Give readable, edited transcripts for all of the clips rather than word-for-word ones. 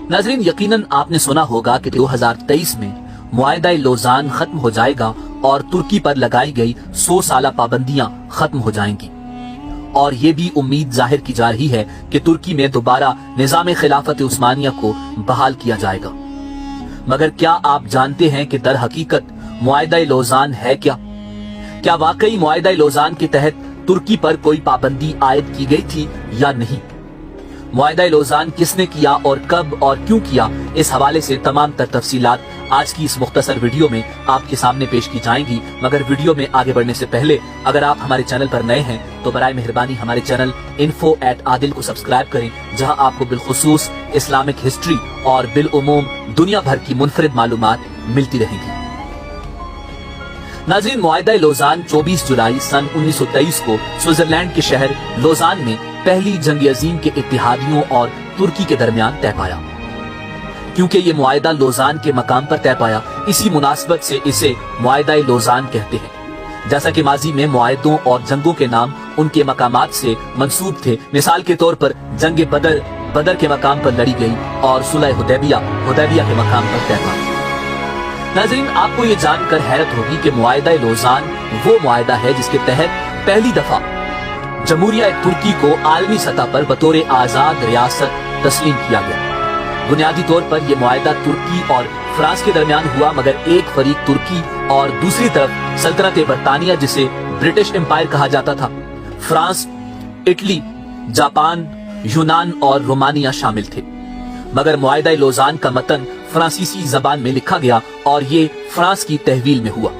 नाज़रीन, यकीनन आपने सुना होगा कि 2023 में मुआहिदा लोज़ान खत्म हो जाएगा और तुर्की पर लगाई गई 100 साला पाबंदियां खत्म हो जाएंगी और ये भी उम्मीद जाहिर की जा रही है कि तुर्की में दोबारा निज़ाम खिलाफत उस्मानिया को बहाल किया जाएगा। मगर क्या आप जानते हैं कि दर हकीकत मुआहिदा लोज़ान है क्या वाकई मुआहिदा लोज़ान के तहत तुर्की पर कोई पाबंदी आयद की गई थी या नहीं? मुआहिदा लोज़ान किसने किया और कब और क्यों किया, इस हवाले से तमाम तफसीलात आज की इस मुख्तसर वीडियो में आपके सामने पेश की जाएंगी। मगर वीडियो में आगे बढ़ने से पहले अगर आप हमारे चैनल पर नए हैं तो बराए मेहरबानी हमारे चैनल info@adil को सब्सक्राइब करें, जहां आपको बिलखुसूस इस्लामिक हिस्ट्री और बिलउमूम दुनिया भर की मुनफरिद मालूमात मिलती रहेंगी। नाज़रीन, मुआहिदा लोज़ान 24 जुलाई सन 1923 को स्विट्जरलैंड के शहर लोज़ान में पहली जंग अजीम के इत्तेहादियों और तुर्की के दरमियान तय पाया। क्योंकि ये मुआहिदा लोज़ान के मकाम पर तय पाया, इसी मुनासबत से इसे मुआहिदा लोज़ान कहते हैं। जैसा कि माजी में मुआहिदों और जंगों के नाम उनके मकामात से मंसूब थे। मिसाल के तौर पर जंग बदर के मकाम पर लड़ी गई और सुलह हुदैबिया के मकाम पर तय पाया। नाज़रीन, आपको ये जानकर हैरत होगी कि मुआहिदा लोज़ान वो मुआहिदा है जिसके तहत पहली दफा जमहूरिया तुर्की को आलमी सतह पर बतौर आजाद रियासत तस्लीम किया गया। बुनियादी तौर पर यह मुआहिदा तुर्की और फ्रांस के दरमियान हुआ, मगर एक फरीक तुर्की और दूसरी तरफ सल्तनत बरतानिया, जिसे ब्रिटिश एम्पायर कहा जाता था, फ्रांस, इटली, जापान, यूनान और रोमानिया शामिल थे। मगर मुआहिदा लोज़ान का मतन फ्रांसीसी जबान में लिखा गया और ये फ्रांस की तहवील में हुआ।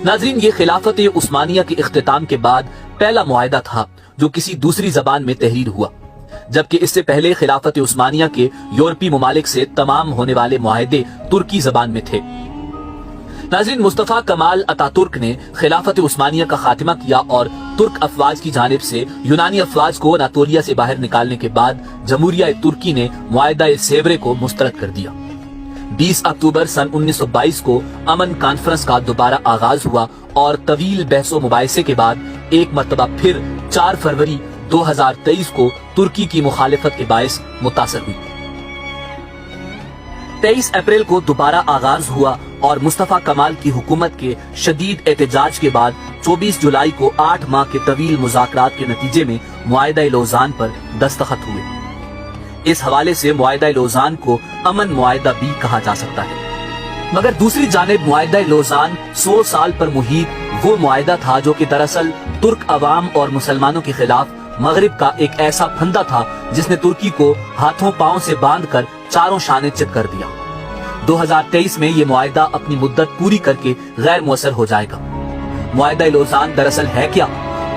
नाज़रीन, ये खिलाफत उस्मानिया के इख्तिताम के बाद पहला मुआहिदा था जो किसी दूसरी जबान में तहरीर हुआ, जबकि इससे पहले खिलाफत उस्मानिया के यूरोपीय ममालिक से तमाम होने वाले मुआहिदे तुर्की जबान में थे। नाज़रीन, मुस्तफा कमाल अतातुर्क ने खिलाफत उस्मानिया का खात्मा किया और तुर्क अफवाज की जानिब से यूनानी अफवाज को अनातोलिया से बाहर निकालने के बाद जमहूरिया तुर्की ने मुआहिदा सेवरे को मुस्तरद कर दिया। 20 अक्टूबर सन 1922 को अमन कॉन्फ्रेंस का दोबारा आगाज हुआ और तवील बहसो मुबाहिसे के बाद एक मरतबा फिर 4 फरवरी 2023 को तुर्की की मुखालिफत के बायस मुतासर हुई। 23 अप्रैल को दोबारा आगाज हुआ और मुस्तफा कमाल की हुकूमत के शदीद एहतजाज के बाद 24 जुलाई को 8 माह के तवील मुज़ाकरात के नतीजे में मुआहिदा लोज़ान पर दस्तखत हुए। इस हवाले से मुआहिदा लोज़ान को अमन मुआहिदा भी कहा जा सकता है। मगर दूसरी जानिब मुआहिदा लोज़ान 100 साल पर मुहीत वो मुआहिदा था जो कि दरअसल तुर्क अवाम और मुसलमानों के खिलाफ मगरिब का एक ऐसा फंदा था जिसने तुर्की को हाथों पांव से बांधकर चारों शाने चित कर दिया। 2023 में ये मुआहिदा अपनी मुद्दत पूरी करके गैर मुअस्सर हो जाएगा। मुआहिदा लोज़ान दरअसल है क्या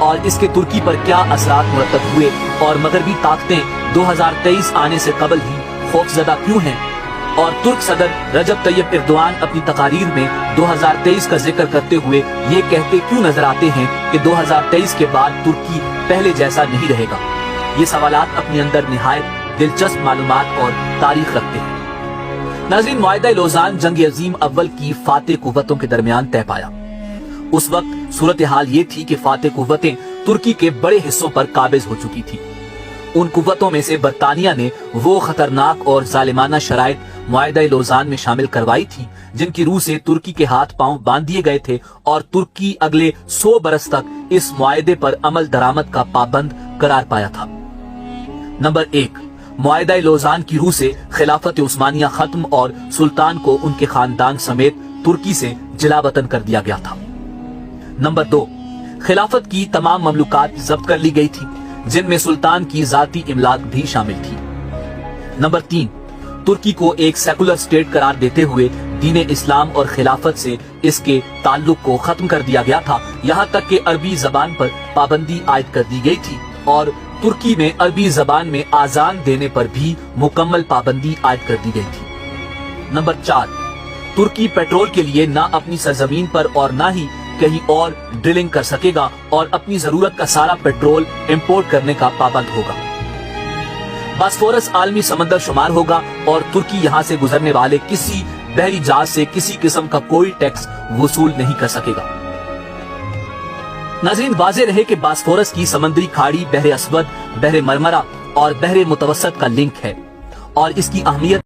और इसके तुर्की पर क्या असरात मुरतब हुए और मगरबी ताकतें 2023 आने से कबल ही खौफजदा क्यों हैं और तुर्क सदर रजब तैयब एर्दोआन अपनी तकारीर में 2023 का जिक्र करते हुए ये कहते क्यों नजर आते हैं कि 2023 के बाद तुर्की पहले जैसा नहीं रहेगा। ये सवालात अपने अंदर निहायत दिलचस्प मालूमात और तारीख रखते हैं। नाज़रीन, मुआहिदा लोज़ान जंग अजीम अव्वल की फातेह कुव्वतों के दरमियान तय पाया। उस वक्त सूरत हाल ये थी कि फातेह कुव्वतें तुर्की के बड़े हिस्सों पर काबिज हो चुकी थी। उन कुव्वतों में से बरतानिया ने वो खतरनाक और जालिमाना शराइत मुआहिदा लोज़ान में शामिल करवाई थी जिनकी रूह से तुर्की के हाथ पांव बांध दिए गए थे और तुर्की अगले 100 बरस तक इस मुआहिदे पर अमल दरामद का पाबंद करार पाया था। नंबर 1, मुआहिदा लोज़ान की रूह से खिलाफत उस्मानिया खत्म और सुल्तान को उनके खानदान समेत तुर्की से जिलावतन कर दिया गया था। नंबर 2, खिलाफत की तमाम ममलूकात जब्त कर ली गई थी जिनमें सुल्तान की जाती इमलाक भी शामिल थी। नंबर 3, तुर्की को एक सेकुलर स्टेट करार देते हुए दीन इस्लाम और खिलाफत से इसके ताल्लुक को खत्म कर दिया गया था। यहाँ तक कि अरबी जबान पर पाबंदी आयद कर दी गई थी और तुर्की में अरबी जबान में आजान देने पर भी मुकम्मल पाबंदी आयद कर दी गई थी। नंबर 4, तुर्की पेट्रोल के लिए ना अपनी सरजमीन पर और ना ही कहीं और ड्रिलिंग कर सकेगा और अपनी जरूरत का सारा पेट्रोल इंपोर्ट करने का पाबंद होगा। बास्फोरस आलमी समंदर शुमार होगा और तुर्की यहाँ से गुजरने वाले किसी बहरी जहाज से किसी किस्म का कोई टैक्स वसूल नहीं कर सकेगा। नाज़रीन, वाज़ेह रहे कि बास्फोरस की समंदरी खाड़ी बहरे अस्वद, बहरे मरमरा और बहरे मुतवस्सत का लिंक है और इसकी अहमियत